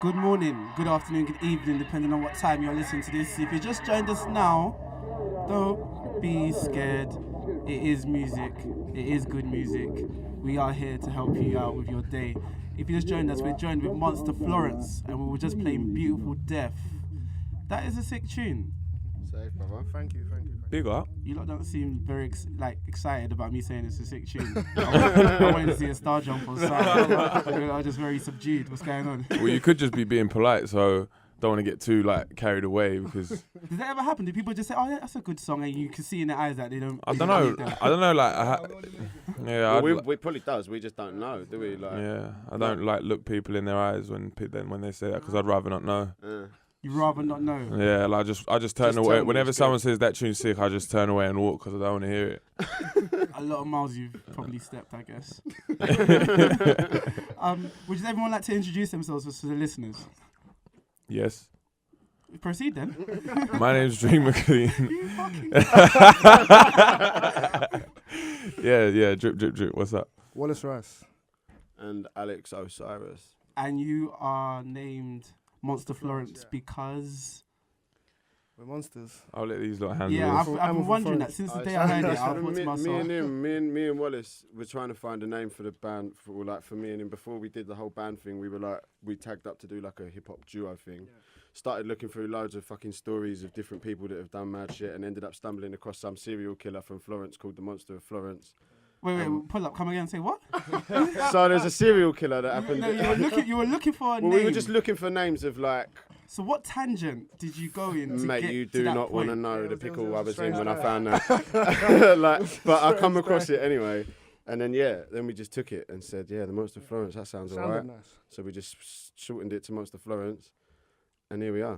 Good morning, good afternoon, good evening, depending on what time you're listening to this. If you just joined us now, don't be scared. It is music. It is good music. We are here to help you out with your day. If you just joined us, we're joined with Monster Florence, and we were just playing Beautiful Death. That is a sick tune. Safe, brother. Thank you. Big up. You lot don't seem very excited about me saying it's a sick tune. I wanted to see a star jump on side. You are just very subdued. What's going on? Well, you could just be being polite, so don't want to get too carried away because Does that ever happen? Do people just say, "Oh, yeah, that's a good song," and you can see in their eyes that they don't? I don't know. I don't know. Yeah, We probably does. We just don't know, do we? yeah. I don't look people in their eyes when they say that because I'd rather not know. You'd rather not know. Yeah, I just turn Just away. tell me Whenever it's someone says that tune's sick, I just turn away and walk because I don't want to hear it. A lot of miles you've probably stepped, I guess. Would everyone like to introduce themselves to the listeners? Yes. Proceed then. My name's Dream McLean. You fucking Yeah. Drip. What's up? Wallace Rice. And Alex Osiris. And you are named Monster Florence because... We're monsters. I'll let these lot handle Yeah, this. I've been wondering that since the day I heard it. I thought to me myself... and him, me and Wallace were trying to find a name for the band for me and him. Before we did the whole band thing, we tagged up to do like a hip hop duo thing. Yeah. Started looking through loads of fucking stories of different people that have done mad shit, and ended up stumbling across some serial killer from Florence called the Monster of Florence. Wait, pull up, come again and say what? So there's a serial killer that happened. No, you were looking for a name. Well, we were just looking for names of like. So what tangent did you go in to Mate, get you to do that not want to point? know Yeah, the it was pickle a I was in strange when I day. found that. But I come across it anyway. And then, then we just took it and said, the Monster Florence, that sounds Sounded alright. nice. So we just shortened it to Monster Florence. And here we are.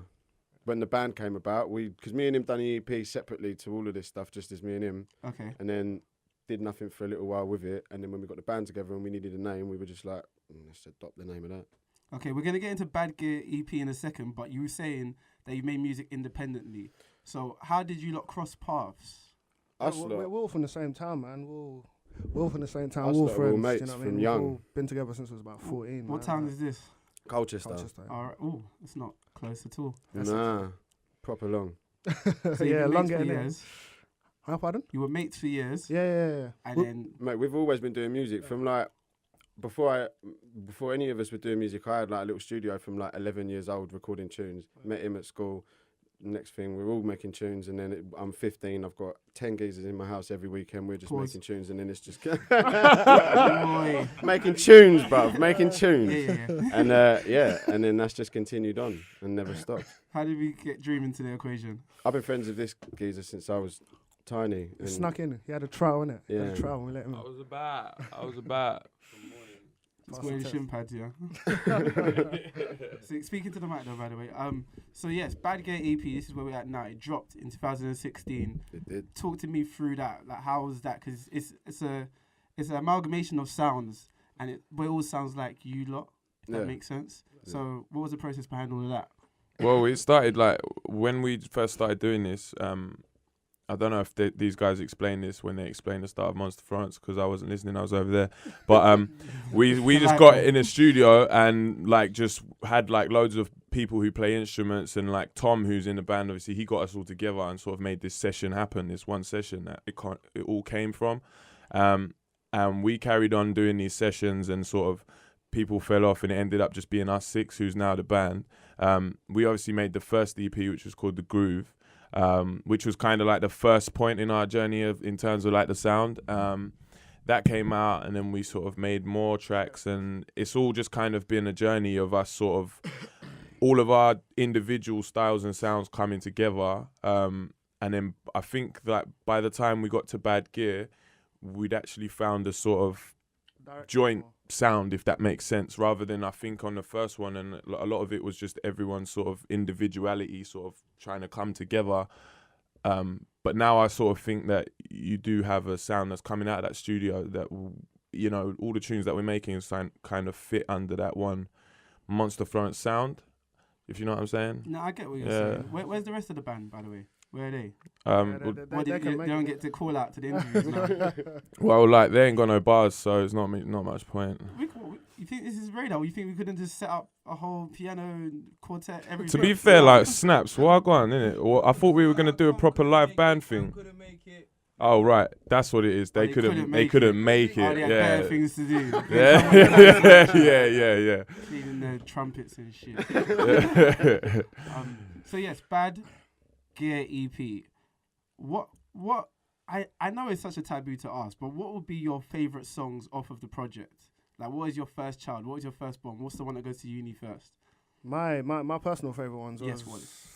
When the band came about, because me and him done an EP separately to all of this stuff, just as me and him. Okay. And then did nothing for a little while with it. And then when we got the band together and we needed a name, we were just like, let's adopt the name of that. Okay, we're going to get into Bad Gear EP in a second, but you were saying that you made music independently. So how did you lot cross paths? Us We're lot. all from the same town, man. We're all from the same town. Us We're all lot are all friends. mates you know what I from mean? young. We've all been together since we was about 14. What man. town is this? Colchester. Colchester. All right. Oh, it's not close at all. Nah, proper long. So Yeah, you were long mates for getting there. years. Huh, pardon? You were mates for years. Yeah. And Well, then... Mate, we've always been doing music from like before any of us were doing music. I had like a little studio from like 11 years old recording tunes. Met him at school. Next thing, we're all making tunes, and then I'm 15. I've got 10 geezers in my house every weekend. We're just Pause. making tunes, and then it's just Boy. making tunes, bruv, making tunes. Yeah. And then that's just continued on and never stopped. How did we get Dream into the equation? I've been friends with this geezer since I was tiny. He snuck in. He had a trial, innit? He had Yeah. a trial and we let him I in. was about. It's Pass wearing the shin pads, yeah. So, speaking to the mic though, by the way. So yes, Bad Gear EP. This is where we're at now. It dropped in 2016. It did. Talk to me through that. Like, how was that? Because it's an amalgamation of sounds, and but it all sounds like you lot. If that Yeah. makes sense. Yeah. So, what was the process behind all of that? Well, it started when we first started doing this. I don't know if these guys explained this when they explained the start of Monster Florence because I wasn't listening. I was over there, but we just got in a studio and just had loads of people who play instruments and Tom, who's in the band. Obviously, he got us all together and sort of made this session happen. This one session that it all came from, and we carried on doing these sessions and sort of people fell off and it ended up just being us six, who's now the band. We obviously made the first EP, which was called The Groove. Which was kind of the first point in our journey in terms of the sound. That came out and then we sort of made more tracks and it's all just kind of been a journey of us sort of all of our individual styles and sounds coming together. And then I think that by the time we got to Bad Gear, we'd actually found a sort of joint sound, if that makes sense, rather than I think on the first one, and a lot of it was just everyone's sort of individuality sort of trying to come together. But now I sort of think that you do have a sound that's coming out of that studio that, all the tunes that we're making kind of fit under that one Monster Florence sound, if you know what I'm saying. No, I get what you're Yeah. saying. Where's the rest of the band, by the way? Where are they? They They can make don't it. get to call out to the interviews now. well, like they ain't got no bars, so it's not much point. You think this is radar? You think we couldn't just set up a whole piano quartet every? To be fair, like snaps, well, go on, innit? Well, I thought we were gonna do a proper live band thing. Oh right, that's what it is. They couldn't make it. Oh, they had better Yeah. things to do. Yeah. Cleaning the trumpets and shit. So yes, Bad Gear EP. What I know it's such a taboo to ask, but what would be your favourite songs off of the project? Like, what is your first child? What is your firstborn? What's the one that goes to uni first? My personal favourite ones was... Yes, Wallace.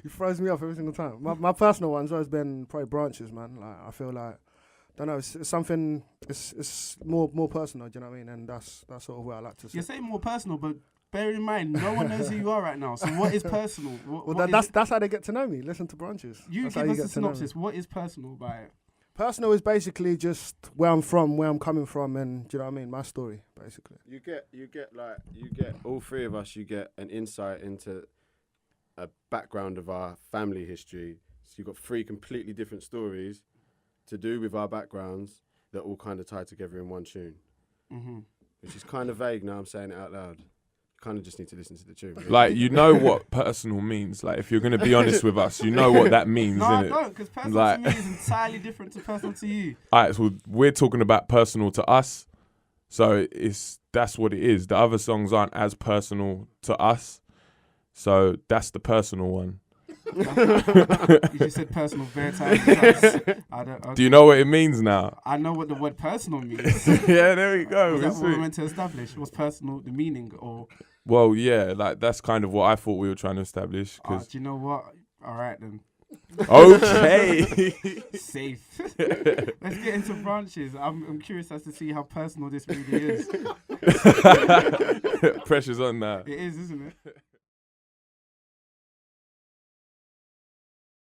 He throws me off every single time. My personal one's always been probably Branches, man. Like, I feel like, don't know, it's something, it's more personal, do you know what I mean? And that's sort of where I like to say. You're saying more personal, but bear in mind, no one knows who you are right now. So what is personal? That's how they get to know me. Listen to Branches. You That's give how us a get to know me. synopsis. What is personal about it? Personal is basically just where I'm from, where I'm coming from, and do you know what I mean? My story, basically. You get all three of us. You get an insight into a background of our family history. So you've got three completely different stories to do with our backgrounds that all kind of tie together in one tune, which is kind of vague. Now I'm saying it out loud. Kind of just need to listen to the tune. Really. Like, you know what personal means. Like, if you're gonna be honest with us, you know what that means, No, I innit? don't, because personal Like- to me is entirely different to personal to you. Alright, so we're talking about personal to us, so that's what it is. The other songs aren't as personal to us, so that's the personal one. You just said personal bare times. Do you know what it means now? I know what the word personal means. Yeah, there we go. Is that It's what we're sweet. meant to establish? What's personal, the meaning, or... Well, yeah, like that's kind of what I thought we were trying to establish. do 'Cause you know what? All right, then. okay. Safe. Let's get into Branches. I'm curious as to see how personal this really is. Pressure's on now. It is, isn't it?